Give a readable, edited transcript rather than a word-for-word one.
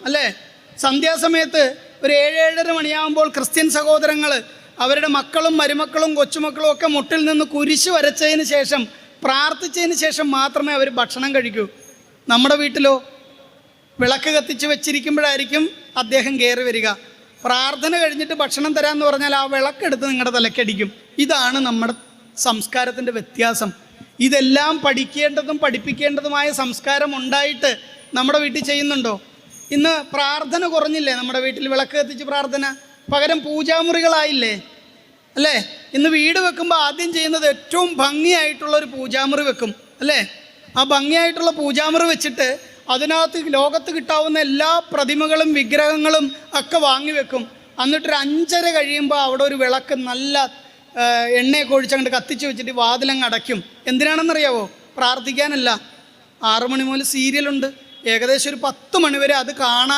അല്ലേ? സന്ധ്യാസമയത്ത് ഒരു 7-7:30 മണിയാകുമ്പോൾ ക്രിസ്ത്യൻ സഹോദരങ്ങൾ അവരുടെ മക്കളും മരുമക്കളും കൊച്ചുമക്കളും ഒക്കെ മുട്ടിൽ നിന്ന് കുരിശ് വരച്ചതിന് ശേഷം പ്രാർത്ഥിച്ചതിന് ശേഷം മാത്രമേ അവർ ഭക്ഷണം കഴിക്കൂ. നമ്മുടെ വീട്ടിലോ വിളക്ക് കത്തിച്ച് വെച്ചിരിക്കുമ്പോഴായിരിക്കും അദ്ദേഹം കയറി വരിക. പ്രാർത്ഥന കഴിഞ്ഞിട്ട് ഭക്ഷണം തരാമെന്ന് പറഞ്ഞാൽ ആ വിളക്കെടുത്ത് നിങ്ങളുടെ തലക്കടിക്കും. ഇതാണ് നമ്മുടെ സംസ്കാരത്തിൻ്റെ വ്യത്യാസം. ഇതെല്ലാം പഠിക്കേണ്ടതും പഠിപ്പിക്കേണ്ടതുമായ സംസ്കാരം ഉണ്ടായിട്ട് നമ്മുടെ വീട്ടിൽ ചെയ്യുന്നുണ്ടോ? ഇന്ന് പ്രാർത്ഥന കുറഞ്ഞില്ലേ? നമ്മുടെ വീട്ടിൽ വിളക്ക് കത്തിച്ച് പ്രാർത്ഥന, പകരം പൂജാമുറികളായില്ലേ? അല്ലേ? ഇന്ന് വീട് വെക്കുമ്പോൾ ആദ്യം ചെയ്യുന്നത് ഏറ്റവും ഭംഗിയായിട്ടുള്ളൊരു പൂജാമുറി വെക്കും, അല്ലേ? ആ ഭംഗിയായിട്ടുള്ള പൂജാമുറി വെച്ചിട്ട് അതിനകത്ത് ലോകത്ത് കിട്ടാവുന്ന എല്ലാ പ്രതിമകളും വിഗ്രഹങ്ങളും ഒക്കെ വാങ്ങി വെക്കും. എന്നിട്ടൊരു 5:30 കഴിയുമ്പോൾ അവിടെ ഒരു വിളക്ക് നല്ല എണ്ണയൊക്കെ ഒഴിച്ചങ്ങോട്ട് കത്തിച്ച് വെച്ചിട്ട് വാതിലങ്ങ് അടയ്ക്കും. എന്തിനാണെന്നറിയാവോ? പ്രാർത്ഥിക്കാനല്ല. 6 മണി മുതൽ സീരിയലുണ്ട്. ഏകദേശം ഒരു 10 മണി വരെ അത് കാണാൻ